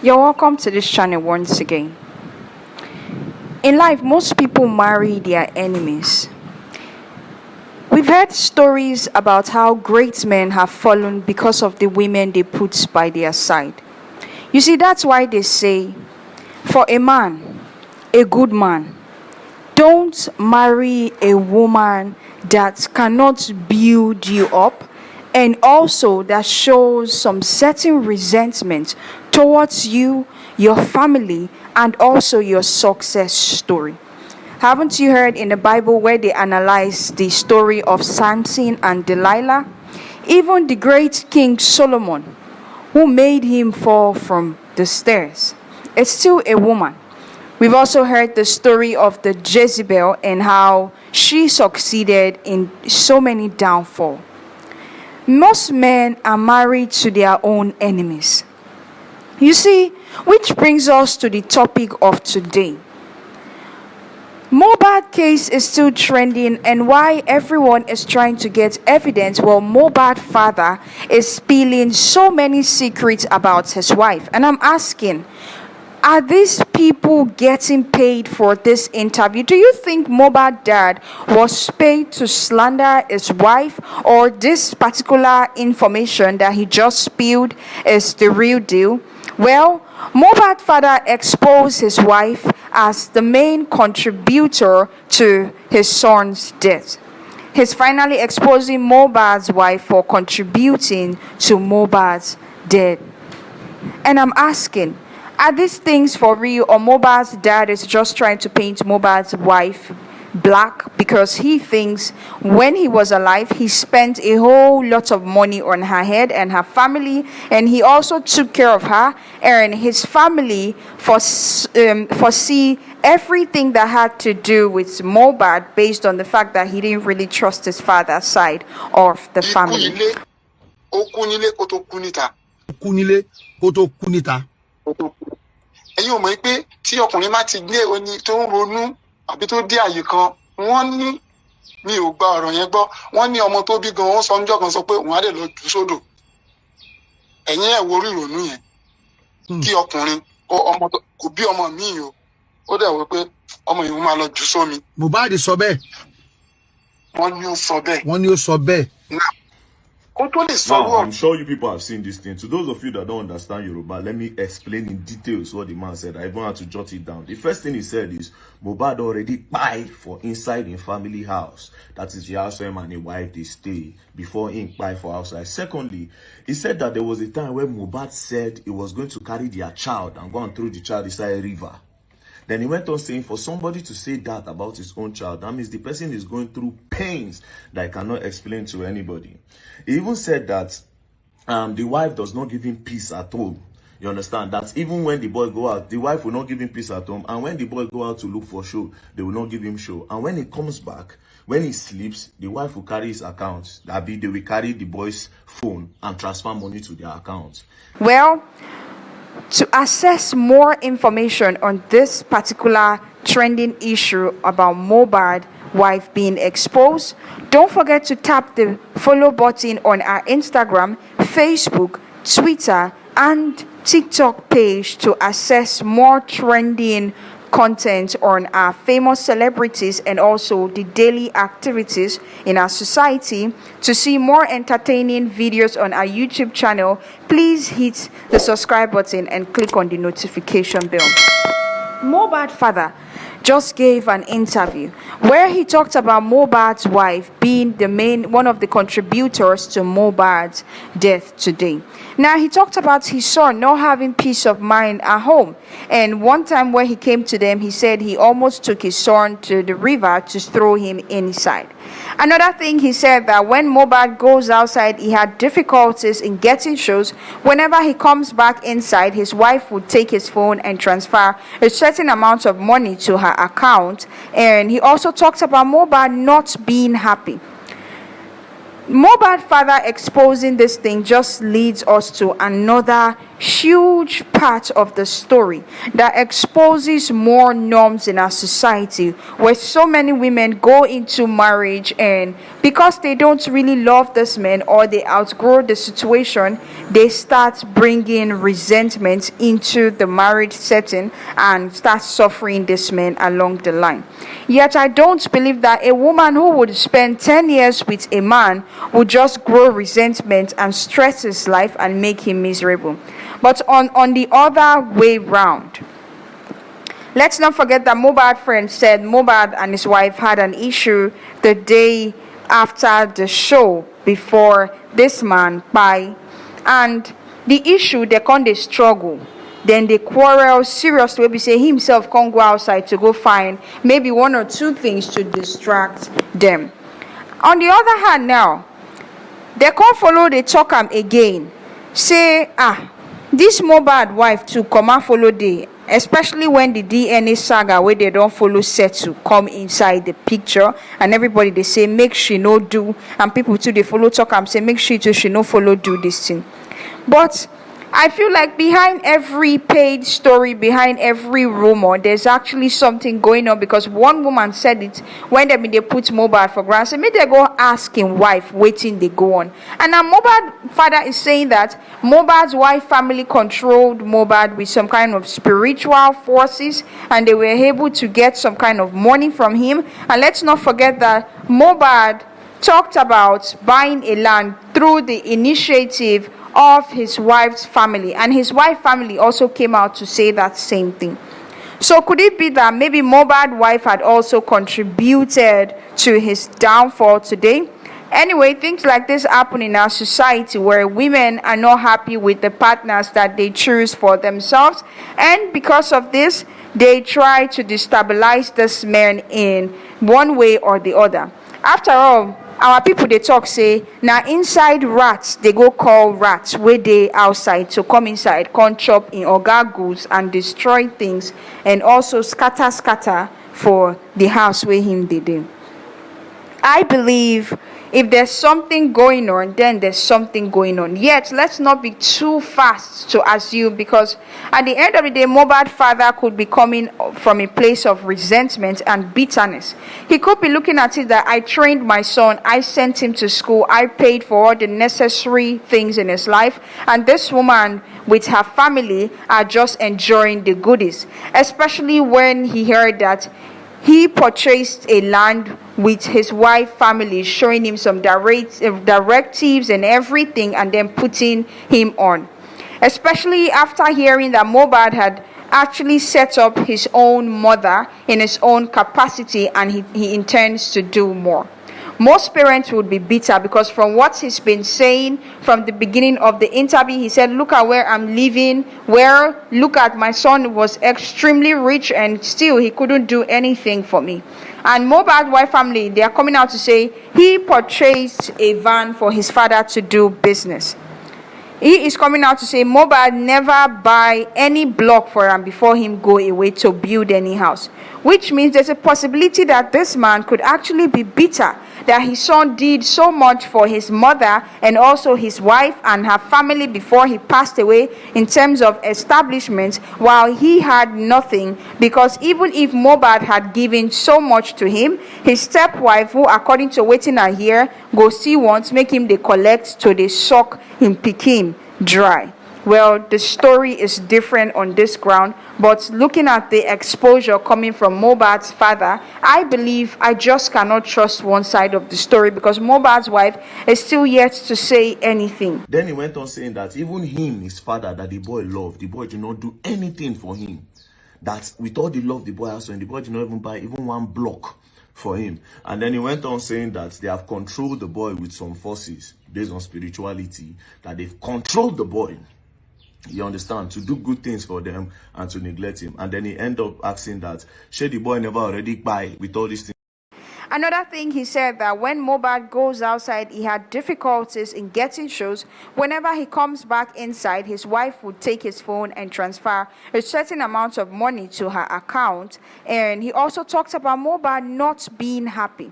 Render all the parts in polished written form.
You're welcome to this channel once again. In life, most people marry their enemies. We've heard stories about how great men have fallen because of the women they put by their side. You see, that's why they say, for a man, a good man, don't marry a woman that cannot build you up and also that shows some certain resentment towards you, your family, and also your success story. Haven't you heard in the Bible where they analyze the story of Samson and Delilah? Even the great King Solomon, who made him fall from the stairs, is still a woman. We've also heard the story of the Jezebel and how she succeeded in so many downfalls. Most men are married to their own enemies. You see, which brings us to the topic of today. Mohbad case is still trending, and why everyone is trying to get evidence. Well, Mohbad father is spilling so many secrets about his wife, and I'm asking, are these people getting paid for this interview? Do you think Mohbad dad was paid to slander his wife, or this particular information that he just spilled is the real deal? Well, Mohbad father exposed his wife as the main contributor to his son's death. He's finally exposing Mohbad's wife for contributing to Mohbad's death. And I'm asking, are these things for real, or Mohbad's dad is just trying to paint Mohbad's wife black because he thinks when he was alive he spent a whole lot of money on her head and her family, and he also took care of her and his family foresee everything that had to do with Mohbad based on the fact that he didn't really trust his father's side of the family. Ẹ̀yin ò mọ̀ pé tí ọkùnrin má ti gbé oní tó ń ronú àbí tó dé àyè kan, wọ́n ní mi ò gba ọ̀rọ̀ yẹn gbọ́, wọ́n ní ọmọ tó bí gan ó sọ níjọ́ kan sọ pé òun á dẹ̀ lọ jù sódò. Ẹ̀yin ẹ̀ wo orí ìrònú yẹn kí ọkùnrin ọmọ kò bí ọmọ míì o, ó dẹ̀ wọ pé ọmọ yìí máa lọ jù sómi. Mohbad sọ bẹ́ẹ̀. Wọ́n ní ó sọ bẹ́ẹ̀. Wọ́n ní ó sọ bẹ́ẹ̀. Now, I'm sure you people have seen this thing. To those of you that don't understand Yoruba, let me explain in details what the man said. I even had to jot it down. The first thing he said is, Mohbad already paid for inside in family house. That is the house where man and wife they stay before he buy for outside. Secondly, he said that there was a time where Mohbad said he was going to carry their child and go and throw the child inside a river. Then he went on saying, for somebody to say that about his own child, that means the person is going through pains that I cannot explain to anybody. He even said that the wife does not give him peace at home. You understand? That even when the boy go out, the wife will not give him peace at home. And when the boy go out to look for show, they will not give him show. And when he comes back, when he sleeps, the wife will carry his account. That be, they will carry the boy's phone and transfer money to their account. Well, to access more information on this particular trending issue about Mohbad wife being exposed, don't forget to tap the follow button on our Instagram, Facebook, Twitter, and TikTok page to access more trending content on our famous celebrities and also the daily activities in our society. To see more entertaining videos on our YouTube channel, please hit the subscribe button and click on the notification bell. Mohbad father just gave an interview where he talked about Mohbad's wife being one of the contributors to Mohbad's death today. Now, he talked about his son not having peace of mind at home. And one time when he came to them, he said he almost took his son to the river to throw him inside. Another thing he said, that when Mohbad goes outside, he had difficulties in getting shows. Whenever he comes back inside, his wife would take his phone and transfer a certain amount of money to her account. And he also talked about Mohbad not being happy. Mohbad father exposing this thing just leads us to another huge part of the story that exposes more norms in our society, where so many women go into marriage and because they don't really love this man or they outgrow the situation, they start bringing resentment into the marriage setting and start suffering this man along the line. Yet I don't believe that a woman who would spend 10 years with a man would just grow resentment and stress his life and make him miserable. But on the other way round, let's not forget that Mohbad friend said Mohbad and his wife had an issue the day after the show before this man by, and the issue they can't struggle. Then they quarrel seriously. Maybe say he himself can't go outside to go find maybe one or two things to distract them. On the other hand, now they can't follow the talk am again. Say this Mohbad wife to come and follow the, especially when the DNA saga where they don't follow set to come inside the picture, and everybody they say make she no do, and people too they follow talk and say make she no follow do this thing. But I feel like behind every paid story, behind every rumor, there's actually something going on, because one woman said it when they put Mohbad for granted. So maybe they go ask him wife, waiting they go on. And now Mohbad father is saying that Mohbad's wife family controlled Mohbad with some kind of spiritual forces, and they were able to get some kind of money from him. And let's not forget that Mohbad talked about buying a land through the initiative of his wife's family, and his wife's family also came out to say that same thing. So could it be that maybe Mohbad's wife had also contributed to his downfall today? Anyway, things like this happen in our society where women are not happy with the partners that they choose for themselves, and because of this they try to destabilize this man in one way or the other. After all, our people they talk say now inside rats they go call rats where they outside to come inside, come chop in oga goods and destroy things, and also scatter for the house where him they do. I believe if there's something going on, then there's something going on. Yet, let's not be too fast to assume, because at the end of the day, Mohbad's father could be coming from a place of resentment and bitterness. He could be looking at it that I trained my son, I sent him to school, I paid for all the necessary things in his life, and this woman with her family are just enjoying the goodies, especially when he heard that he purchased a land with his wife family, showing him some directives and everything, and then putting him on. Especially after hearing that Mohbad had actually set up his own mother in his own capacity, and he intends to do more. Most parents would be bitter, because from what he's been saying from the beginning of the interview, he said, look at where I'm living, where look at my son was extremely rich and still he couldn't do anything for me. And Mohbad's wife family, they are coming out to say he purchased a van for his father to do business. He is coming out to say Mohbad never buy any block for him before him go away to build any house, which means there's a possibility that this man could actually be bitter that his son did so much for his mother and also his wife and her family before he passed away in terms of establishment, while he had nothing. Because even if Mohbad had given so much to him, his stepwife, who according to waiting I hear, go see once, make him they collect to they suck him pikin dry. Well, the story is different on this ground, but looking at the exposure coming from Mohbad's father, I believe I just cannot trust one side of the story, because Mohbad's wife is still yet to say anything. Then he went on saying that even him, his father, that the boy loved, the boy did not do anything for him. That with all the love the boy has, and the boy did not even buy even one block for him. And then he went on saying that they have controlled the boy with some forces based on spirituality, that they've controlled the boy, you understand, to do good things for them and to neglect him. And then he ended up asking that, should the boy never already buy with all these things? Another thing, he said that when Mohbad goes outside, he had difficulties in getting shows. Whenever he comes back inside, his wife would take his phone and transfer a certain amount of money to her account. And he also talked about Mohbad not being happy.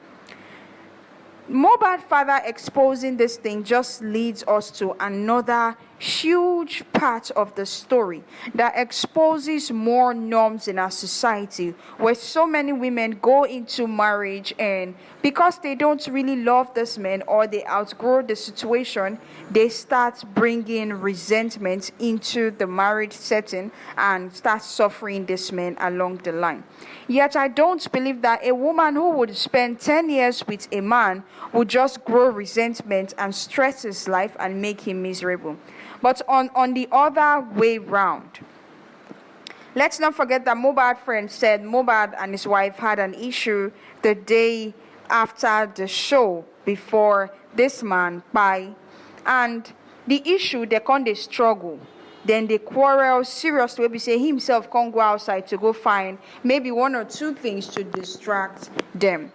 Mohbad father exposing this thing just leads us to another huge part of the story that exposes more norms in our society, where so many women go into marriage and because they don't really love this man or they outgrow the situation, they start bringing resentment into the marriage setting and start suffering this man along the line. Yet I don't believe that a woman who would spend 10 years with a man would just grow resentment and stress his life and make him miserable. But on the other way round, let's not forget that Mohbad friend said Mohbad and his wife had an issue the day after the show before this man by, and the issue they can't they struggle. Then they quarrel seriously. Maybe say he himself can't go outside to go find maybe one or two things to distract them.